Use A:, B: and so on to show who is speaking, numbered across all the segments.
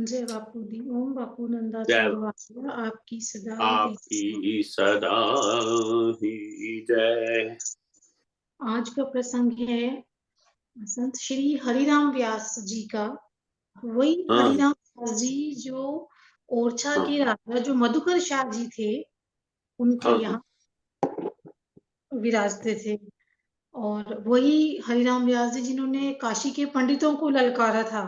A: जय बापू दी। ओम बापू नंदा
B: जय
A: छोड़वाया, आपकी सदा
B: आपकी सदा ही जय।
A: आज का प्रसंग है संत श्री हरिराम व्यास जी का। वही
B: हाँ
A: हरिराम व्यास जी जो ओरछा
B: हाँ
A: के राजा जो मधुकर शाह जी थे, उनके
B: हाँ
A: यहाँ विराजते थे। और वही हरिराम व्यास जी जिन्होंने काशी के पंडितों को ललकारा था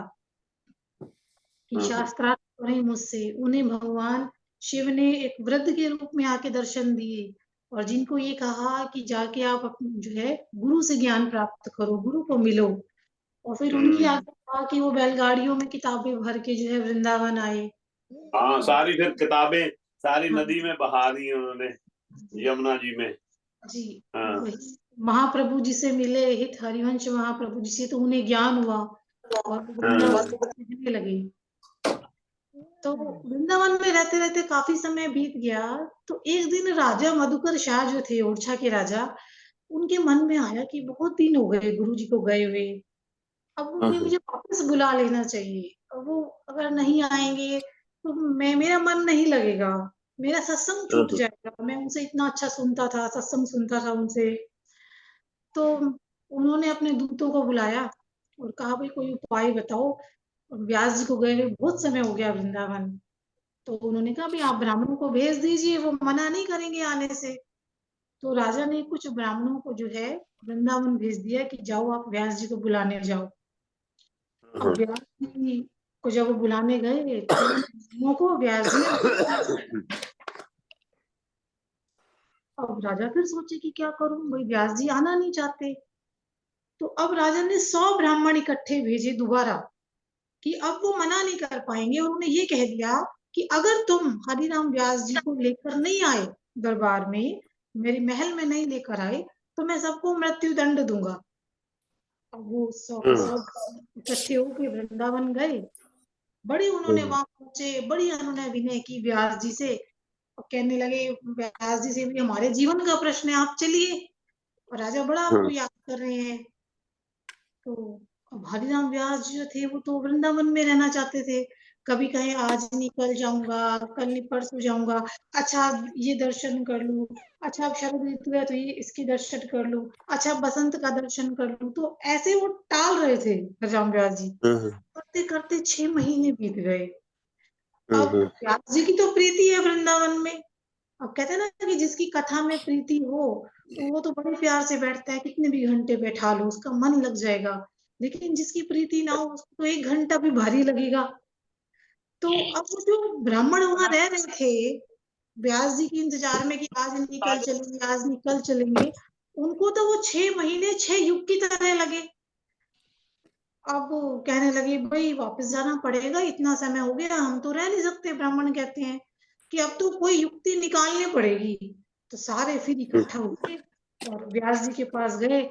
A: कि
B: हाँ
A: शास्त्रार्थ पढ़ें मुझसे। उन्हें भगवान शिव ने एक वृद्ध के रूप में आके दर्शन दिए और जिनको ये कहा कि जाके आप जो है गुरु से ज्ञान प्राप्त करो, गुरु को मिलो। और फिर उनकी आज्ञा कहा कि वो बैलगाड़ियों में किताबें भर के जो है वृंदावन आए।
B: हाँ, सारी फिर किताबें सारी
A: हाँ
B: नदी में बहा दी उन्होंने,
A: जी
B: यमुना जी में।
A: जी।
B: हाँ
A: वही महाप्रभु जी से मिले, हित हरिवंश महाप्रभु जी से, तो उन्हें ज्ञान हुआ और
B: हाँ
A: वृंदावन रहने लगे। तो वृंदावन में रहते रहते काफी समय बीत गया। तो एक दिन राजा मधुकर शाह जो थे, ओरछा के राजा, उनके मन में आया कि बहुत दिन हो गए गुरु जी को गए हुए, अब उन्हें
B: हाँ
A: मुझे वापस बुला लेना चाहिए। अब वो अगर नहीं आएंगे तो मेरा मन नहीं लगेगा, मेरा सत्संग छूट
B: हाँ
A: जाएगा। मैं उनसे इतना अच्छा सुनता था, सत्संग सुनता था उनसे। तो उन्होंने अपने दूतों को बुलाया और कहा भाई कोई उपाय बताओ, व्यास जी को गए हुए बहुत समय हो गया वृंदावन। तो उन्होंने कहा भाई आप ब्राह्मणों को भेज दीजिए, वो मना नहीं करेंगे आने से। तो राजा ने कुछ ब्राह्मणों को जो है वृंदावन भेज दिया कि जाओ आप व्यास जी को बुलाने जाओ। अब
B: हाँ
A: व्यास जी को जब वो बुलाने गए तो उन ब्राह्मणों को व्यास जी ने, अब राजा फिर सोचे कि क्या करूं, भाई व्यास जी आना नहीं चाहते। तो अब राजा ने 100 ब्राह्मण इकट्ठे भेजे दोबारा कि अब वो मना नहीं कर पाएंगे। उन्होंने ये कह दिया कि अगर तुम हरिराम व्यास जी को लेकर नहीं आए दरबार में, मेरे महल में नहीं लेकर आए, तो मैं सबको मृत्यु दंड दूंगा। अब वो 100 के 100 इकट्ठे होके वृंदावन गए। बड़ी उन्होंने वहां पहुंचे, बड़ी उन्होंने विनय की व्यास जी से और कहने लगे व्यास जी से भी हमारे जीवन का प्रश्न है, आप चलिए। और राजा बड़ा आपको याद कर रहे हैं। तो अब हरिराम व्यास जी जो थे वो तो वृंदावन में रहना चाहते थे। कभी कहे आज नहीं कल जाऊंगा, कल नहीं परसों जाऊंगा, अच्छा अब ये दर्शन कर लूं, अच्छा अब शरद ऋतु है तो ये इसके दर्शन कर लूं, अच्छा अब बसंत का दर्शन कर लूं। तो ऐसे वो टाल रहे थे हरिराम व्यास जी। करते करते 6 महीने बीत गए। अब व्यास जी की तो प्रीति है वृंदावन में। अब कहते हैं ना कि जिसकी कथा में प्रीति हो तो वो तो बड़े प्यार से बैठता है, कितने भी घंटे बैठा लो उसका मन लग जाएगा। लेकिन जिसकी प्रीति ना हो उसको तो 1 घंटा भी भारी लगेगा। तो अब वो जो ब्राह्मण वहां रह रहे थे व्यास जी के इंतजार में कि आज नहीं कल चलेंगे, आज नहीं कल चलेंगे, उनको तो वो 6 महीने 6 युग की तरह लगे। अब वो कहने लगे भाई वापस जाना पड़ेगा, इतना समय हो गया, हम तो रह नहीं सकते। ब्राह्मण कहते हैं कि अब तो कोई युक्ति निकालनी पड़ेगी। तो सारे फिर इकट्ठा हुए और व्यास जी के पास गए।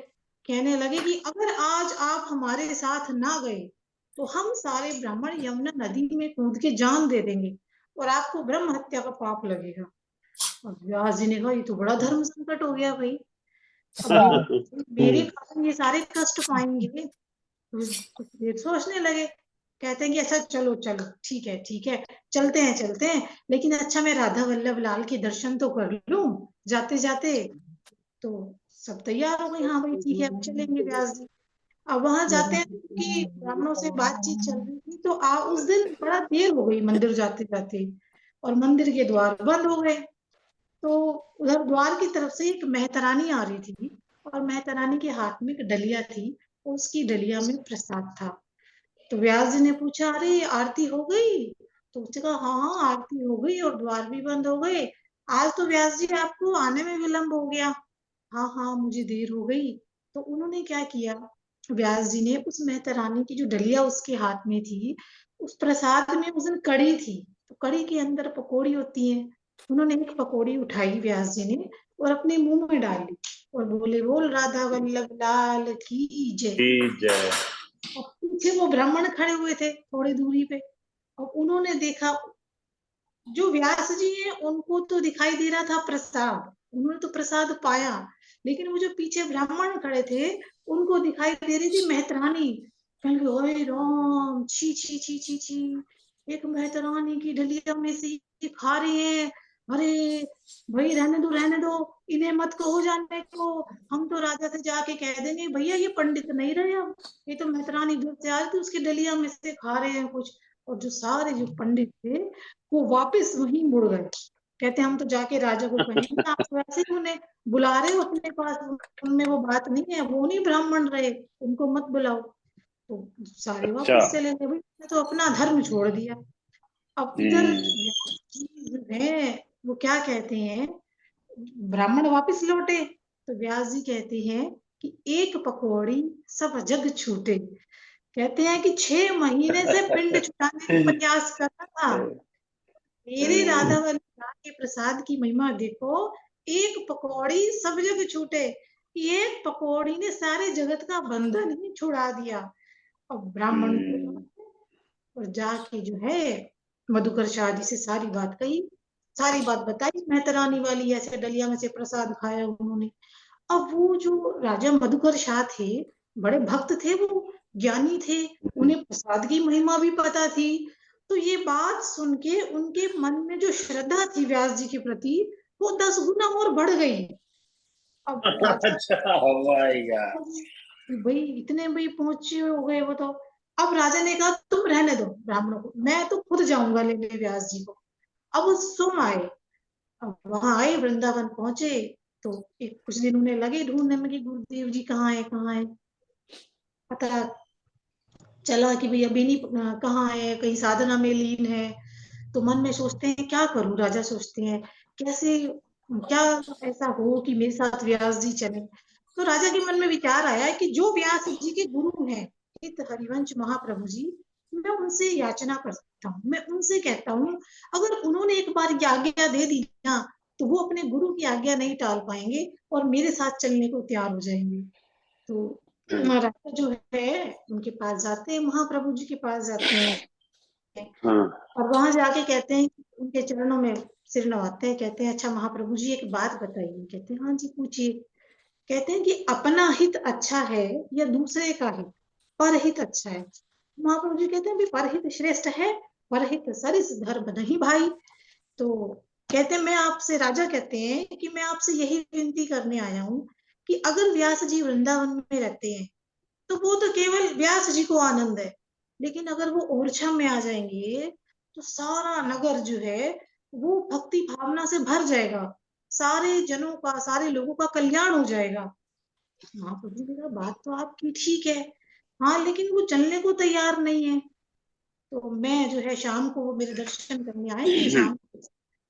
A: कहने लगे कि अगर आज आप हमारे साथ ना गए तो हम सारे ब्राह्मण यमुना नदी में कूद के जान दे देंगे और आपको ब्रह्म हत्या का पाप लगेगा। और व्यास जी ने कहा ये तो बड़ा धर्म संकट हो गया भाई, अब मेरे कारण ये सारे कष्ट पाएंगे। कुछ देर सोचने लगे, कहते हैं कि अच्छा चलो चलो ठीक है ठीक है, चलते हैं चलते हैं, लेकिन अच्छा मैं राधा वल्लभ लाल के दर्शन तो कर लूं जाते जाते। तो सब तैयार हो गए, हाँ भाई ठीक है अब चलेंगे व्यास जी। अब वहां जाते हैं कि ब्राह्मणों से बातचीत चल रही थी तो उस दिन बड़ा देर हो गई मंदिर जाते जाते और मंदिर के द्वार बंद हो गए। तो उधर द्वार की तरफ से एक मेहतरानी आ रही थी और मेहतरानी के हाथ में एक डलिया थी और उसकी डलिया में प्रसाद था। तो व्यास जी ने पूछा अरे आरती हो गई? तो उसने कहा हाँ हाँ आरती हो गई और द्वार भी बंद हो गए। आज तो व्यास जी आपको आने में विलंब हो गया। हाँ हाँ मुझे देर हो गई। तो उन्होंने क्या किया, व्यास जी ने उस मेहतरानी की जो डलिया उसके हाथ में थी, उस प्रसाद में उस दिन कड़ी थी, तो कड़ी के अंदर पकौड़ी होती है, उन्होंने एक पकौड़ी उठाई व्यास जी ने और अपने मुंह में डाल ली और बोले बोल राधा वल्लभ लाल की जय।
B: जय।
A: और पीछे वो ब्राह्मण खड़े हुए थे थोड़ी दूरी पे, और उन्होंने देखा जो व्यास जी हैं उनको तो दिखाई दे रहा था प्रसाद, उन्होंने तो प्रसाद पाया, लेकिन वो जो पीछे ब्राह्मण खड़े थे उनको दिखाई दे रही थी मेहतरानी। कहेंगे ओए राम छी छी छी छी छी, एक मेहतरानी की डलिया में से ये खा रहे हैं। अरे भाई रहने दो, इन्हें मत कहो जाने को, हम तो राजा से जाके कह देंगे भैया ये पंडित नहीं रहे, अब ये तो मेहतरानी दूर से आ रही थी, उसकी डलिया में से खा रहे हैं कुछ। और जो सारे जो पंडित थे वो वापस वहीं मुड़ गए, कहते हम तो जाके राजा को कहेंगे, आप तो ऐसे ही उन्हें बुला रहे हो अपने पास, उनमें वो बात नहीं है, वो नहीं ब्राह्मण रहे, उनको मत बुलाओ। तो सारे
B: अच्छा।
A: वापस चले गए, भाई तो अपना धर्म छोड़ दिया। अब इधर जो है वो क्या कहते हैं, ब्राह्मण वापस लौटे तो व्यास जी कहते हैं कि एक पकौड़ी सब जग छूटे। कहते हैं कि 6 महीने से पिंड छुटाने का प्रयास कर रहा था, मेरे राधा वाली के प्रसाद की महिमा देखो, एक पकौड़ी सब जग छूटे, एक पकौड़ी ने सारे जगत का बंधन ही छुड़ा दिया। अब ब्राह्मण को और जाके जो है मधुकर शाह जी से सारी बात कही, सारी बात बताई, मेहतरानी वाली ऐसे डलिया में से प्रसाद खाया उन्होंने। अब वो जो राजा मधुकर शाह थे, बड़े भक्त थे वो, ज्ञानी थे, उन्हें प्रसाद की महिमा भी पता थी। तो ये बात सुन के उनके मन में जो श्रद्धा थी व्यास जी के प्रति, वो 10 गुना और बढ़ गई। अब राजा
B: अच्छा, हमारे यार।
A: भाई इतने भाई पहुंचे हो गए वो तो। अब राजा ने कहा तुम रहने दो ब्राह्मणों को, मैं तो खुद जाऊंगा लेने व्यास जी को। अब वो सुन आए, अब वहां आए, वृंदावन पहुंचे, तो एक कुछ दिन उन्हें लगे ढूंढने में कि गुरुदेव जी कहाँ है कहाँ है। पता चला कि भाई अभी नहीं, कहाँ है, कहीं साधना में लीन है। तो मन में सोचते हैं क्या करूं, राजा सोचते हैं कैसे, क्या ऐसा हो कि मेरे साथ व्यास जी चले। तो राजा के मन में विचार आया कि जो व्यास जी के गुरु हैं हित हरिवंश महाप्रभु जी, मैं उनसे याचना कर सकता हूँ, मैं उनसे कहता हूँ, अगर उन्होंने एक बार ये आज्ञा दे दी ना, तो वो अपने गुरु की आज्ञा नहीं टाल पाएंगे और मेरे साथ चलने को तैयार हो जाएंगे। तो राजा जो है उनके पास जाते हैं, महाप्रभु जी के पास जाते हैं, और वहां जाके कहते हैं, उनके चरणों में सिर नवाते हैं, कहते हैं अच्छा महाप्रभु जी एक बात बताइए। कहते हैं हाँ जी पूछिए। कहते हैं कि अपना हित अच्छा है या दूसरे का हित, परहित अच्छा है। महाप्रभु जी कहते हैं भी परहित श्रेष्ठ है, परहित सरिस धर्म नहीं भाई। तो कहते हैं मैं आपसे, राजा कहते हैं कि मैं आपसे यही विनती करने आया हूँ कि अगर व्यास जी वृंदावन में रहते हैं तो वो तो केवल व्यास जी को आनंद है, लेकिन अगर वो ओरछा में आ जाएंगे तो सारा नगर जो है वो भक्ति भावना से भर जाएगा, सारे जनों का, सारे लोगों का कल्याण हो जाएगा। महाप्रभु जी ने कहा बात तो आपकी ठीक है, हाँ लेकिन वो चलने को तैयार नहीं है। तो मैं जो है शाम को, वो मेरे दर्शन करने आएंगे, शाम को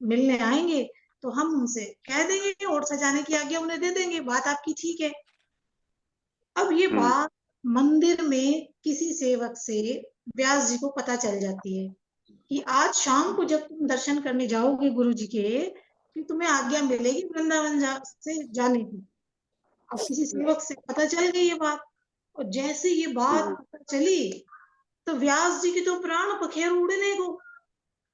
A: मिलने आएंगे, तो हम उनसे कह देंगे और सजाने की आज्ञा उन्हें दे देंगे, बात आपकी ठीक है। अब ये बात मंदिर में किसी सेवक से व्यास जी को पता चल जाती है कि आज शाम को जब तुम दर्शन करने जाओगे गुरु जी के, कि तुम्हें आज्ञा मिलेगी वृंदावन से जाने की। अब किसी सेवक से पता चल गई ये बात, और जैसे ये बात पता चली तो व्यास जी की तो प्राण पखेरु उड़ने को,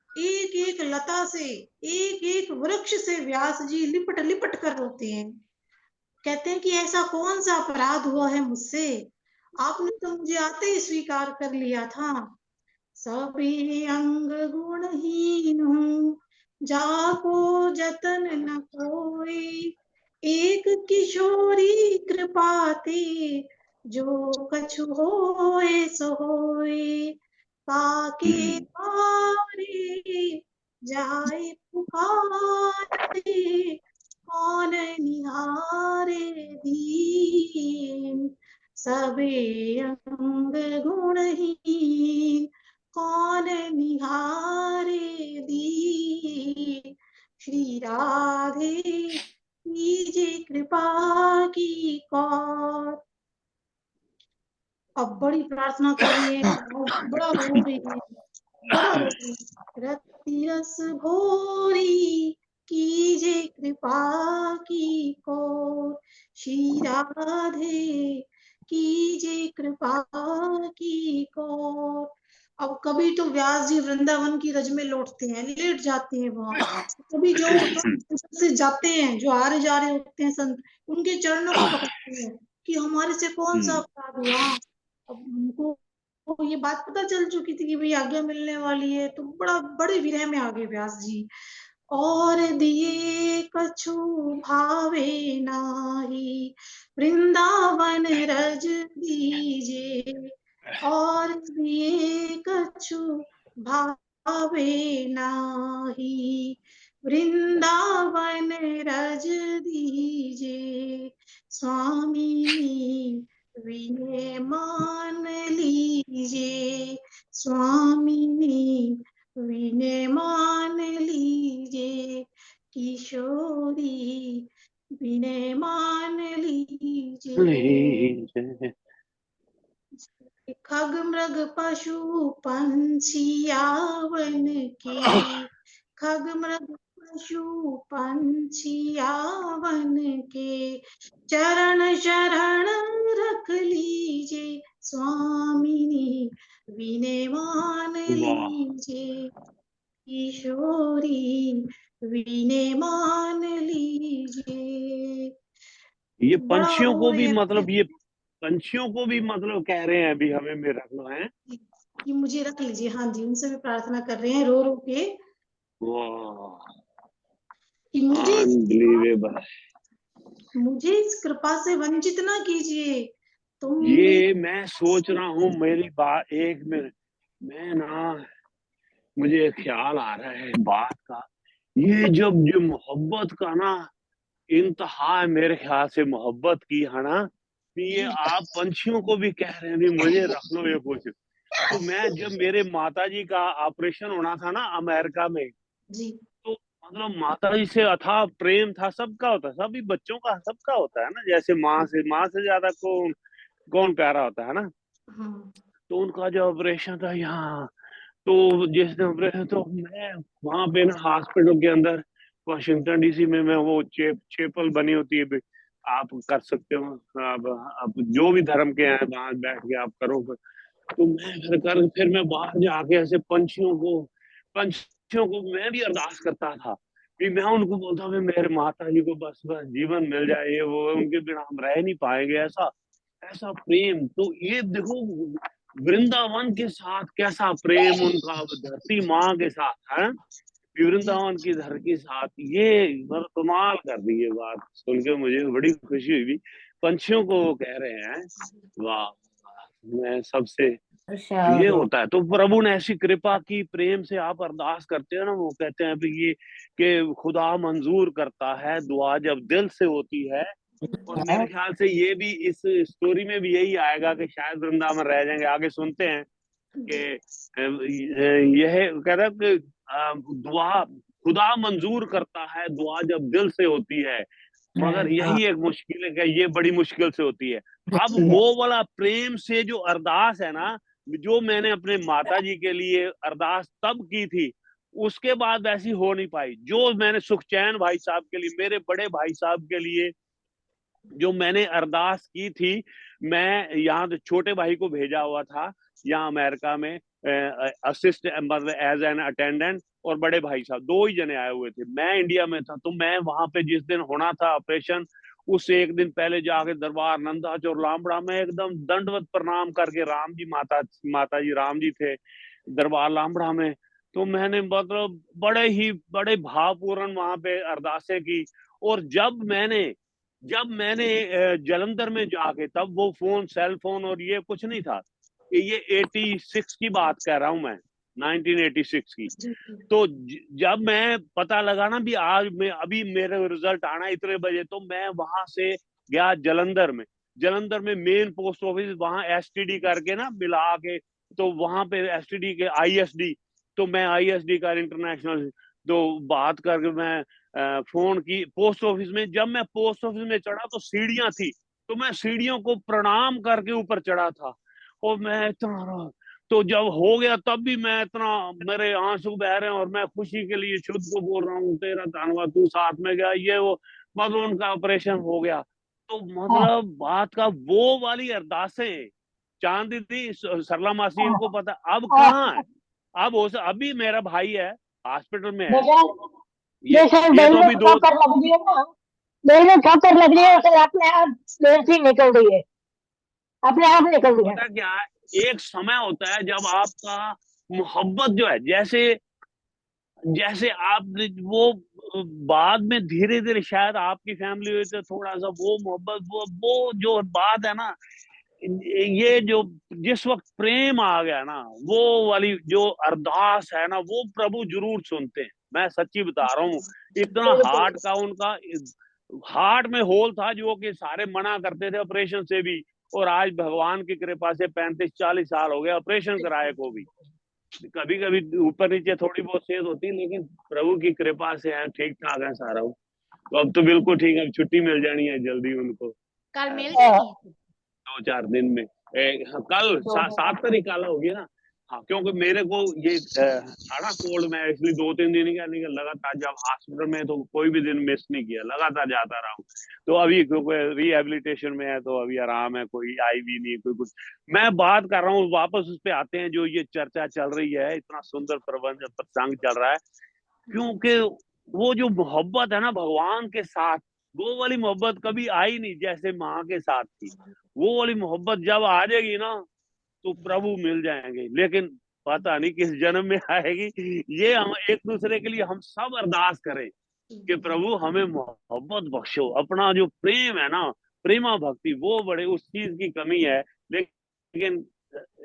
A: एक एक लता से, एक एक वृक्ष से व्यास जी लिपट लिपट कर रोते हैं। कहते हैं कि ऐसा कौन सा अपराध हुआ है मुझसे, आपने तो मुझे आते ही स्वीकार कर लिया था। सभी अंग गुणहीन हूँ, जाको जतन न कोई, एक किशोरी कृपाते, जो कछु होए सो होए, काके बारे जाए पुकारे, कौन निहारे दीन, सबे अंग गुणहीन, कौन निहारे दी, श्री राधे कीजे कृपा की कौर। अब बड़ी प्रार्थना कर रही है, बड़ा रो रही है, बड़ा रो रही है। रति रस भोरी कीजे कृपा की कौर, श्री राधे कीजे कृपा की कौर। अब कभी तो व्यास जी वृंदावन की रज में लौटते हैं, लेट जाते हैं वहां, कभी जो से जाते हैं, जो आ रहे जा रहे होते हैं संत, उनके चरणों को पकड़ते हैं कि हमारे से कौन सा अपराध हुआ। अब उनको को ये बात पता चल चुकी थी कि भाई आज्ञा मिलने वाली है, तो बड़े विरह में आ गए व्यास जी। और दिए कछु भावे नाही, वृंदावन रज दीजे। और दिए कछु भावे नाही, वृंदावन रज दीजे। स्वामी विनय मान लीजिए, स्वामी विनय मान लीजिए, किशोरी विनय मान लीजिए। खग मृग पशु पंछी यावन के, खग मृग पशु पंछी यावन के, चरण शरण रख लीजिए, स्वामिनी विनय मान लीजिए, किशोरी विनय मान लीजिए।
B: ये
A: बड़ा
B: पंछियों
A: रो
B: को
A: रहे
B: भी
A: हैं
B: मतलब, ये पंछियों को भी मतलब कह रहे हैं अभी हमें में रख लो है
A: कि मुझे रख लीजिए। हाँ जी, उनसे भी प्रार्थना कर रहे हैं रो रो के कि
B: अनबिलीवेबल।
A: मुझे इस कृपा से वंचित ना कीजिए। तुम
B: ये मैं सोच रहा हूँ, मेरी बात एक मिनट, मैं ना, मुझे ख्याल आ रहा है बात का, ये जब जो मोहब्बत का ना इंतहा है मेरे ख्याल से मोहब्बत की, है ना, कि ये आप पंछियों को भी कह रहे हैं भी मुझे रख लो ये कुछ। तो मैं जब मेरे माता जी का ऑपरेशन होना था ना अमेरिका में,
A: जी
B: तो मतलब माता जी से अथाह प्रेम था, सबका होता है, सभी बच्चों का सबका होता है ना, जैसे माँ से ज्यादा कौन कौन प्यारा होता है ना।
A: हाँ
B: तो उनका जो ऑपरेशन था यहाँ, तो जिस दिन ऑपरेशन, तो मैं वहां पे ना हॉस्पिटल के अंदर वाशिंगटन डीसी में, मैं वो चेपल बनी होती है, आप कर सकते हो, आप जो भी धर्म के हैं वहां बैठ के आप करो। तो मैं फिर मैं बाहर जाके ऐसे पंछियों को मैं भी अरदास करता था कि मैं उनको बोलता हूँ मेरे माता जी को बस बस जीवन मिल जाए, ये वो, उनके बिना हम रह नहीं पाएंगे, ऐसा ऐसा प्रेम। तो ये देखो वृंदावन के साथ कैसा प्रेम उनका, धरती माँ के साथ है,
A: जी
B: वृंदावन की धरती के साथ, ये मतलब कमाल कर दी ये बात सुन के, मुझे बड़ी खुशी हुई। पंछियों को वो कह रहे हैं, वाह। मैं सबसे ये होता है, तो प्रभु ने ऐसी कृपा की, प्रेम से आप अरदास करते हो ना, वो कहते हैं भी ये कि खुदा मंजूर करता है दुआ जब दिल से होती है। और मेरे ख्याल से ये भी इस स्टोरी में भी यही आएगा कि शायद वृंदावन रह जाएंगे, आगे सुनते हैं कि यह कहता है कि दुआ खुदा मंजूर करता है दुआ जब दिल से होती है, मगर यही एक मुश्किल है कि ये बड़ी मुश्किल से होती है। अब वो वाला प्रेम से जो अरदास है ना, जो मैंने अपने माता जी के लिए अरदास तब की थी, उसके बाद वैसी हो नहीं पाई। जो मैंने सुखचैन भाई साहब के लिए, मेरे बड़े भाई साहब के लिए जो मैंने अरदास की थी, मैं यहाँ तो छोटे भाई को भेजा हुआ था यहाँ अमेरिका में असिस्ट, मतलब एज एन अटेंडेंट, और बड़े भाई साहब दो ही जने आए हुए थे, मैं इंडिया में था। तो मैं वहां पे जिस दिन होना था ऑपरेशन, उससे एक दिन पहले जाके दरबार नंदा चौर लामबड़ा में एकदम दंडवत प्रणाम करके, राम जी माता जी राम जी थे दरबार लामबड़ा में। तो मैंने मतलब बड़े भावपूर्ण वहां पे अरदासें की। और जब मैंने जलंधर में जाके, तब वो फोन, सेल फोन और ये कुछ नहीं था, ये 86 की बात कर रहा हूं मैं, 1986 की।
A: जी
B: तो जब मैं पता लगा ना भी आज मैं अभी मेरे रिजल्ट आना इतने बजे, तो मैं वहां से गया जलंधर में मेन पोस्ट ऑफिस, वहां एसटीडी करके ना मिला के, तो वहां पे एसटीडी के आईएसडी, तो मैं आईएसडी का इंटरनेशनल, तो बात करके मैं फोन की पोस्ट ऑफिस में। जब मैं पोस्ट ऑफिस में चढ़ा तो सीढ़ियां थी, तो मैं सीढ़ियों को प्रणाम करके ऊपर चढ़ा था। और मैं इतना, तो जब हो गया तब भी मैं इतना, मेरे आंसू बह रहे हैं, और मैं खुशी के लिए शुद्ध को बोल रहा हूँ तेरा धन्यवाद तू साथ में गया, ये वो, मतलब उनका ऑपरेशन हो गया। तो मतलब बात का वो वाली अरदासें, चांद दीदी, सरला मासी, इनको पता अब कहाँ है। अब अभी मेरा भाई है हॉस्पिटल में है, ये
C: जैसे
B: ये
C: दिल
B: तो
C: में
B: अभी दो,
C: ठोकर लग रही है ना, दिल में ठोकर लग रही है,
B: हाँ,
C: उसे अपने आप देर से निकल रही है, अपने आप निकल रही है।
B: पता क्या है, एक समय होता है जब आपका मोहब्बत जो है, जैसे जैसे आप वो बाद में धीरे धीरे शायद आपकी फैमिली हुई तो थोड़ा सा वो मोहब्बत, वो जो बात है ना, ये जो जिस वक्त प्रेम आ गया ना, वो वाली जो अरदास है ना, वो प्रभु जरूर सुनते हैं। मैं सच्ची बता रहा हूँ, इतना हार्ट का उनका हार्ट में होल था जो कि सारे मना करते थे ऑपरेशन से भी, और आज भगवान की कृपा से 35-40 साल हो गए ऑपरेशन कराए को भी। कभी कभी ऊपर नीचे थोड़ी बहुत सेहत होती है, लेकिन प्रभु की कृपा से है, ठीक ठाक है सारा। तो अब तो बिल्कुल ठीक है, छुट्टी मिल जानी है जल्दी उनको,
D: कल मिल गई
B: 2-4 दिन में। कल 7 तारीख कल होगी ना। हाँ, क्योंकि मेरे को ये था ना कोल्ड, मैं इसलिए 2-3 दिन क्या नहीं लगातार, जब हॉस्पिटल में तो कोई भी दिन मिस नहीं किया, लगातार जाता रहा हूँ। तो अभी क्योंकि रिहेबिलिटेशन में है तो अभी आराम है, कोई आई भी नहीं, कोई कुछ। मैं बात कर रहा हूँ, वापस उस पे आते हैं, जो ये चर्चा चल रही है, इतना सुंदर प्रबंध प्रसंग चल रहा है, क्योंकि वो जो मोहब्बत है ना भगवान के साथ, वो वाली मोहब्बत कभी आई नहीं जैसे माँ के साथ थी। वो वाली मोहब्बत जब आ जाएगी ना तो प्रभु मिल जाएंगे, लेकिन पता नहीं किस जन्म में आएगी। ये हम एक दूसरे के लिए हम सब अरदास करें कि प्रभु हमें मोहब्बत बख्शो, अपना जो प्रेम है ना, प्रेमा भक्ति, वो बड़े उस चीज की कमी है, लेकिन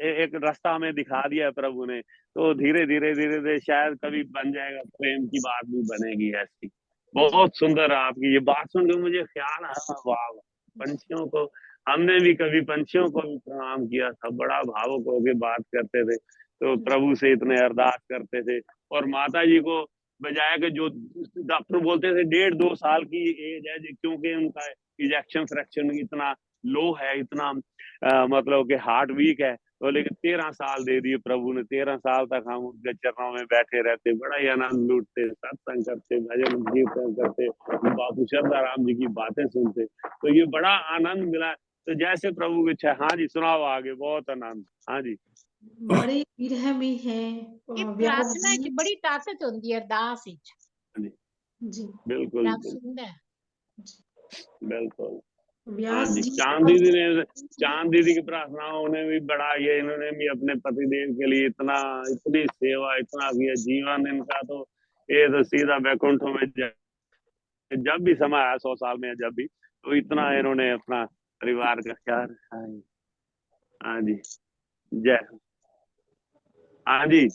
B: एक रास्ता हमें दिखा दिया है प्रभु ने, तो धीरे धीरे धीरे धीरे शायद कभी बन जाएगा, प्रेम की बात भी बनेगी ऐसी। बहुत सुंदर है आपकी ये बात सुन के, मुझे ख्याल आया, वाह, पंछियों को, हमने भी कभी पंछियों को भी प्रणाम किया था, बड़ा भावुक होके बात करते थे, तो प्रभु से इतने अरदास करते थे। और माता जी को बजाय के, जो डॉक्टर बोलते थे 1.5-2 साल की एज है, क्योंकि उनका इजेक्शन फ्रैक्शन इतना लो है, इतना मतलब कि हार्ट वीक है, तो लेकिन 13 साल दे दिए प्रभु ने। 13 साल तक हम उनके चरणों में बैठे रहते, बड़ा ही आनंद लूटते, सत्संग करते, भजन कीर्तन करते, बापू श्रद्धाराम जी की बातें सुनते, तो ये बड़ा आनंद मिला। तो जैसे प्रभु की इच्छा। हाँ जी, सुनाओ आगे, बहुत आनंद। हाँ जी,
A: बड़े विरह में है
D: ये
A: व्यास
D: प्रार्थना
A: जी।
D: की बड़ी ताकत होती है अरदास विच।
A: जी
B: बिल्कुल
D: रब सुनदा
B: बिल्कुल। हाँ
A: व्यास
B: जी,
A: जी
B: चांद दीदी की प्रार्थनाओं ने भी बड़ा, ये इन्होंने भी अपने पतिदेव के लिए इतनी सेवा, इतना किया, जीवन इनका तो ये तो सीधा बैकुंठ में जब भी समय आया, 100 साल में जब भी, तो इतना इन्होंने अपना परिवार का ख्याल रखा है। हाँ जी, जय। हाँ जी,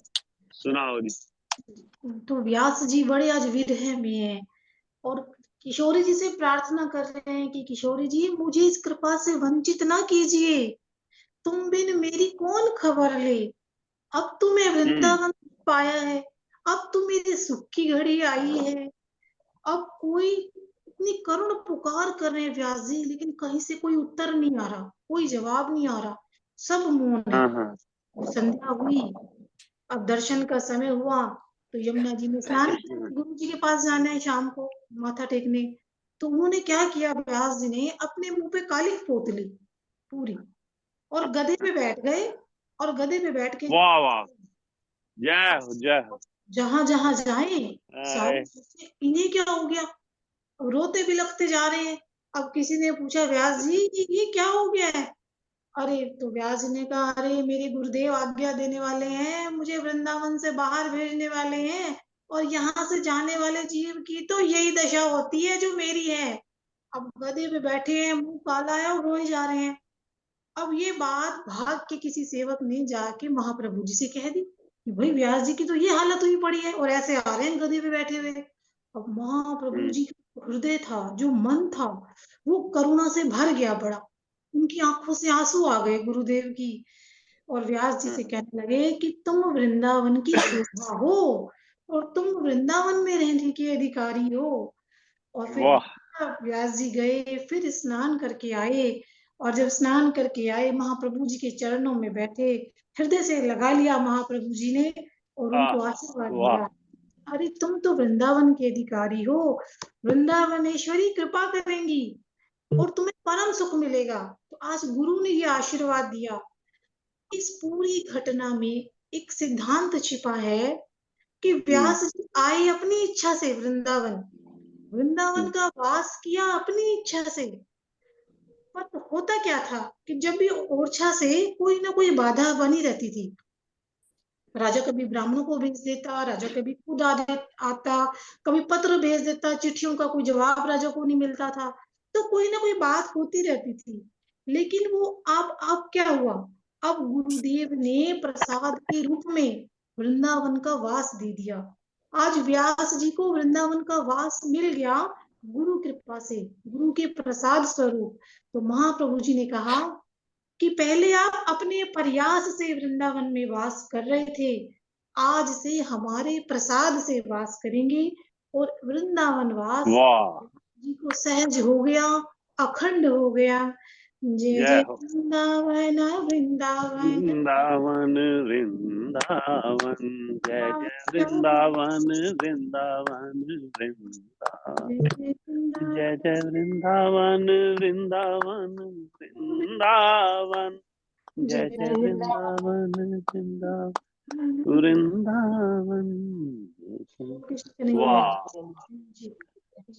B: सुनाओ जी।
A: तो व्यास जी बड़े आज विरह में है और किशोरी जी से प्रार्थना कर रहे हैं कि किशोरी जी मुझे इस कृपा से वंचित ना कीजिए, तुम बिन मेरी कौन खबर ले। अब तुम्हें वृंदावन पाया है, अब तो मेरे सुख की घड़ी आई है। अब कोई इतनी करुण पुकार कर रहे हैं व्यास जी, लेकिन कहीं से कोई उत्तर नहीं आ रहा, कोई जवाब नहीं आ रहा, सब मौन है।
B: हाँ हाँ
A: संध्या हुई, अब दर्शन का समय हुआ, तो यमुना जी ने स्नान किया, गुरु जी के पास जाना है शाम को माथा टेकने। तो उन्होंने क्या किया, व्यास जी ने अपने मुंह पे कालिख पोत ली पूरी, और गधे पे बैठ गए, और गधे पे बैठ के
B: वाह वाह, जय हो जय हो।
A: जहां जहां जाए
B: अरे,
A: सारे इन्हें क्या हो गया, रोते बिलखते जा रहे हैं। अब किसी ने पूछा व्यास जी ये क्या हो गया है। अरे तो व्यास जी ने कहा, अरे मेरे गुरुदेव आज्ञा देने वाले हैं, मुझे वृंदावन से बाहर भेजने वाले हैं, और यहाँ से जाने वाले जीव की तो यही दशा होती है जो मेरी है। अब गधे पे बैठे हैं, मुंह काला है और रोए जा रहे हैं। अब ये बात भाग के किसी सेवक ने जाके महाप्रभु जी से कह दी कि भाई व्यास जी की तो ये हालत हुई पड़ी है और ऐसे आ रहे हैं गधे पे बैठे हुए। अब महाप्रभु जी का हृदय था, जो मन था, वो करुणा से भर गया बड़ा, उनकी आंखों से आंसू आ गए गुरुदेव की, और व्यास जी से कहने लगे कि तुम वृंदावन की शोभा हो और तुम वृंदावन में रहने के अधिकारी हो। और फिर
B: वाह,
A: व्यास जी गए, फिर स्नान करके आए, और जब स्नान करके आए महाप्रभु जी के चरणों में बैठे, हृदय से लगा लिया महाप्रभु जी ने और
B: आह,
A: उनको आशीर्वाद
B: वाह,
A: दिया, अरे तुम तो वृंदावन के अधिकारी हो, वृंदावनेश्वरी कृपा करेंगी और तुम्हें परम सुख मिलेगा। तो आज गुरु ने ये आशीर्वाद दिया। इस पूरी घटना में एक सिद्धांत छिपा है कि व्यास जी आए अपनी इच्छा से वृंदावन, वृंदावन का वास किया अपनी इच्छा से, पर होता क्या था कि जब भी ओरछा से कोई ना कोई बाधा बनी रहती थी। राजा कभी ब्राह्मणों को भेज देता, राजा कभी खुद आता, कभी पत्र भेज देता, चिट्ठियों का कोई जवाब राजा को नहीं मिलता था। तो कोई ना कोई बात होती रहती थी। लेकिन वो अब क्या हुआ? अब गुरुदेव ने प्रसाद के रूप में वृंदावन का वास दे दिया। आज व्यास जी को वृंदावन का वास मिल गया, गुरु कृपा से, गुरु के प्रसाद स्वरूप। तो महाप्रभु जी ने कहा कि पहले आप अपने प्रयास से वृंदावन में वास कर रहे थे, आज से हमारे प्रसाद से वास करेंगे। और वृंदावन वास
B: वाह,
A: जी को सहज हो गया, अखंड हो गया। जय
B: जय
A: जय
B: हो।
A: वृंदावन वृंदावन,
B: वृंदावन वृंदावन, जय जय वृंदावन वृंदावन वृंदावन,
A: जय जय
B: जय जय वृंदावन वृंदावन वृंदावन, जय जय वृंदावन वृंदावन वृंदावन।
A: कृष्ण
B: वाह,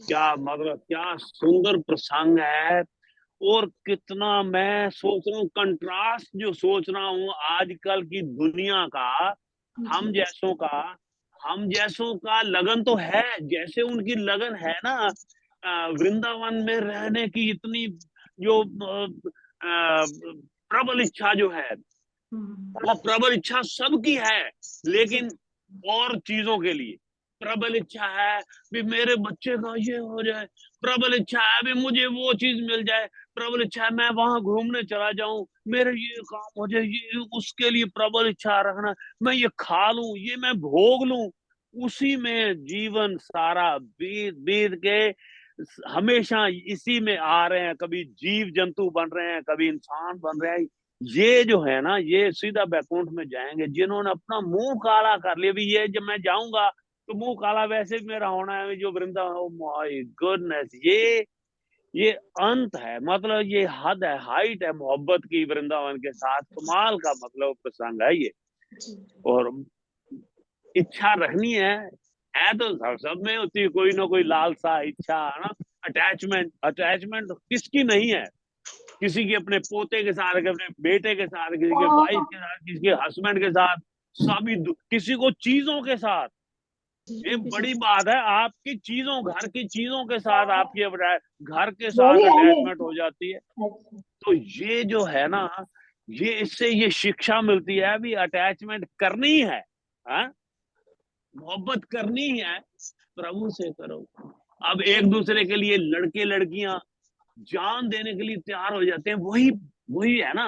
B: क्या मतलब क्या सुंदर प्रसंग है। और कितना मैं सोच रहा हूँ, कंट्रास्ट जो सोच रहा हूँ आजकल की दुनिया का, हम जैसों का लगन तो है, जैसे उनकी लगन है ना वृंदावन में रहने की, इतनी जो प्रबल इच्छा जो है, वो प्रबल इच्छा सबकी है, लेकिन और चीजों के लिए प्रबल इच्छा है भी मेरे बच्चे का ये हो जाए, प्रबल इच्छा है भी मुझे वो चीज मिल जाए, प्रबल इच्छा है मैं वहां घूमने चला जाऊं, मेरे ये काम हो जाए, ये उसके लिए प्रबल इच्छा रखना, मैं ये खा लूं, ये मैं भोग लूं। उसी में जीवन सारा बीत बीत के हमेशा इसी में आ रहे हैं, कभी जीव जंतु बन रहे हैं, कभी इंसान बन रहे हैं। ये जो है ना, ये सीधा बैकुंठ में जाएंगे जिन्होंने अपना मुंह काला कर लिया भी, ये जब मैं जाऊंगा तो मुंह काला वैसे भी मेरा होना है, जो वृंदावन, माय गुडनेस, ये अंत है, मतलब ये हद है, हाइट है मोहब्बत की वृंदावन के साथ। कमाल का मतलब प्रसंग है ये। और इच्छा रखनी है तो सब में होती है, कोई ना कोई लालसा, इच्छा है ना, अटैचमेंट किसकी नहीं है, किसी के अपने पोते के साथ, अपने बेटे के साथ, किसी के वाइफ के साथ, किसी के हस्बैंड के साथ, सभी किसी को चीजों के साथ। ये बड़ी बात है, आपकी चीजों, घर की चीजों के साथ आपकी घर के साथ अटैचमेंट हो जाती है। तो ये जो है ना, ये इससे ये शिक्षा मिलती है भी अटैचमेंट करनी है, मोहब्बत करनी है, प्रभु से करो। अब एक दूसरे के लिए लड़के लड़कियां जान देने के लिए तैयार हो जाते हैं, वही है ना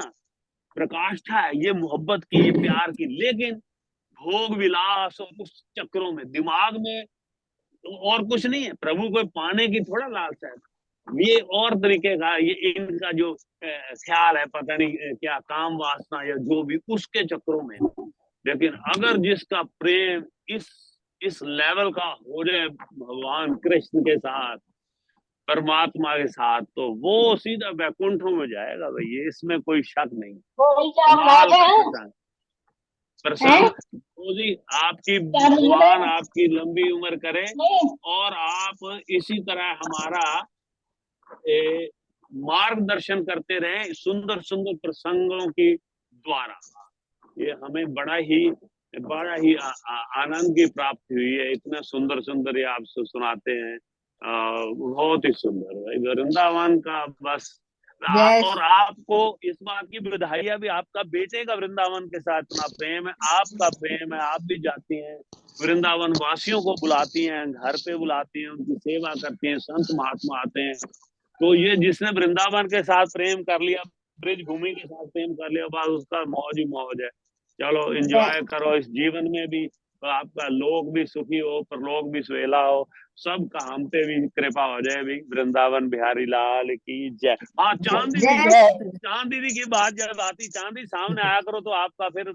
B: प्रकाष्ठा है ये मोहब्बत की, ये प्यार की। लेकिन भोग विलास और उस चक्रों में, दिमाग में तो और कुछ नहीं है, प्रभु को पाने की थोड़ा लालसा है, ये और तरीके का, ये इनका जो ख्याल है, पता नहीं क्या काम वासना या जो भी, उसके चक्रों में। लेकिन अगर जिसका प्रेम इस लेवल का हो जाए भगवान कृष्ण के साथ, परमात्मा के साथ, तो वो सीधा वैकुंठों में जाएगा भैया, इसमें कोई शक नहीं। प्रसन्न जी, आपकी भगवान आपकी लंबी उम्र करे, और आप इसी तरह हमारा मार्गदर्शन करते रहे सुंदर सुंदर प्रसंगों की द्वारा। ये हमें बड़ा ही आनंद की प्राप्ति हुई है, इतना सुंदर सुंदर ये आप सुनाते हैं, बहुत ही सुंदर भाई वृंदावन का। बस और आपको इस बात की बधाइयां भी, आपका बेटे का वृंदावन के साथ इतना प्रेम है, आपका प्रेम है, आप भी जाती हैं वृंदावन, वासियों को बुलाती हैं, घर पे बुलाती हैं, उनकी सेवा करती हैं, संत महात्मा आते हैं। तो ये जिसने वृंदावन के साथ प्रेम कर लिया, ब्रिज भूमि के साथ प्रेम कर लिया, बस उसका मौज ही मौज है। चलो एंजॉय करो इस जीवन में भी, तो आपका लोक भी सुखी हो, परलोक भी सुहेला हो, सबका हम पे भी कृपा हो जाए भी। वृंदावन बिहारी लाल की जय। हाँ, चांद दीदी की बात जब आती, चांद दीदी सामने आया करो तो आपका फिर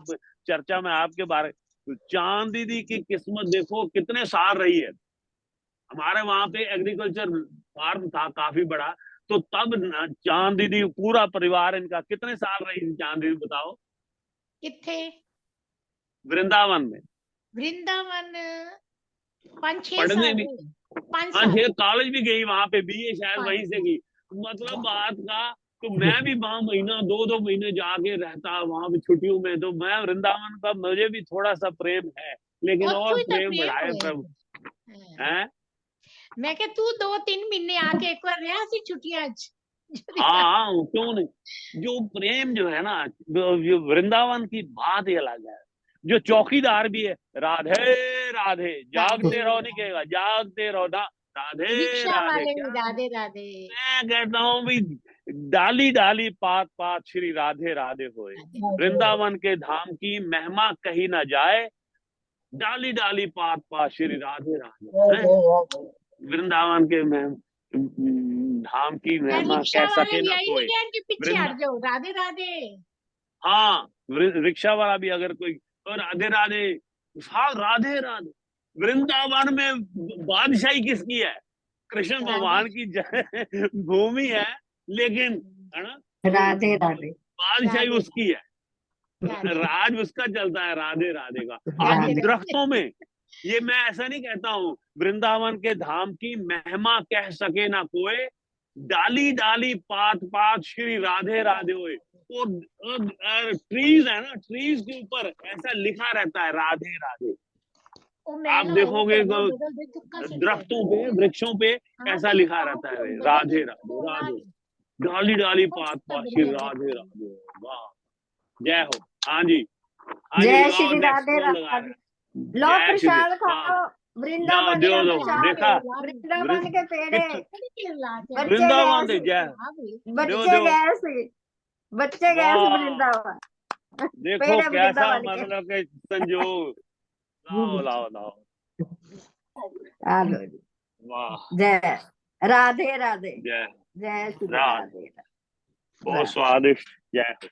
B: चर्चा में आपके बारे। तो चांद दीदी की किस्मत देखो कितने साल रही है। हमारे वहां पे एग्रीकल्चर फार्म था काफी बड़ा, तो तब चांद दीदी पूरा परिवार इनका कितने साल रही थी, चांद दीदी बताओ।
D: किथे
B: वृंदावन में,
D: वृंदावन 5-6
B: पढ़ने
D: साल
B: भी,
D: 5
B: हाँ,
D: साल
B: कॉलेज भी गई वहां पे, बीए शायद वहीं से की। मतलब बात का तो मैं भी वहां महीना 2-2 महीने जाके रहता वहां पे छुट्टियों में। तो मैं वृंदावन का मुझे भी थोड़ा सा प्रेम है, लेकिन
D: और
B: और
D: तू तो
B: प्रेम
D: प्रेम
B: बढ़ाए
D: होए
B: प्रभु।
D: हाँ।
B: हैं?
D: मैं क्या तू 2-3 महीने आके एक बार रहा सी छुट्टियां
B: हाँ, क्यों नहीं। जो प्रेम जो है ना, जो वृंदावन की बात ही अलग है। जो चौकीदार भी है, राधे राधे, जागते रहो, नहीं कहेगा जागते रहो ना, राधे
D: रिक्शा
B: राधे।
D: वाले
B: क्या
D: भी राधे राधे
B: मैं कहता हूँ भी, डाली डाली पात पात श्री राधे राधे होए। वृंदावन के धाम की महिमा कही ना जाए, डाली डाली पात पात श्री राधे राधे हैं? वृंदावन के धाम की महिमा
D: रिक्शा
B: कह
D: वाले
B: सके
D: भी
B: ना
D: आई
B: कोई।
D: है कि पीछे
B: वृंदा
D: हट जाओ राधे राधे।
B: हाँ, रिक्शा वाला भी अगर कोई तो राधे राधे, हाँ राधे राधे। वृंदावन में बादशाही किसकी है? कृष्ण भगवान की भूमि है, लेकिन है ना,
C: राधे राधे
B: बादशाही
D: राधे
B: उसकी है,
D: राधे
B: राज उसका चलता है, राधे राधे का। आप
D: राधे राधे।
B: दरख्तों में, ये मैं ऐसा नहीं कहता हूँ, वृंदावन के धाम की महिमा कह सके ना कोई, डाली डाली पात पात श्री राधे राधे होए। वो ट्रीज है ना, ट्रीज के ऊपर ऐसा लिखा रहता है राधे राधे। आप देखोगे दरख्तों पे, वृक्षों पे ऐसा लिखा रहता है राधे राधे राधे, डाली डाली पात पात श्री राधे राधे। वाह, जय हो। हाँ जी, हाँ जी,
C: जय
B: लगाओ
C: श्री
B: नेक्स्ट
C: राधे
B: कौन लगा रहा
C: राधे।
B: है?
C: लो
B: जय श्री,
C: प्रसाद
B: हाँ
C: खाओ,
B: जाओ
C: वृंदावन
B: दो
C: का
B: दो,
C: प्रसाद
B: देखा
C: है, वृंदावन के पेड़े, बच्चे
B: वृंदावन
C: गए
B: दे, जय
C: सी,
B: दो
C: बच्चे
B: दो।
C: गए सी, बच्चे गए सी
B: वाह,
C: वृंदावन,
B: देखो
C: पेड़े
B: कैसा
C: वृंदावन के।
B: मतलब के संजोग। लाओ लाओ लाओ,
C: चलो जी,
B: वाह,
C: जय राधे राधे,
B: जय
C: जय श्री
B: राधे,
C: राधे
B: बहुत स्वादिष्ट, जय हो।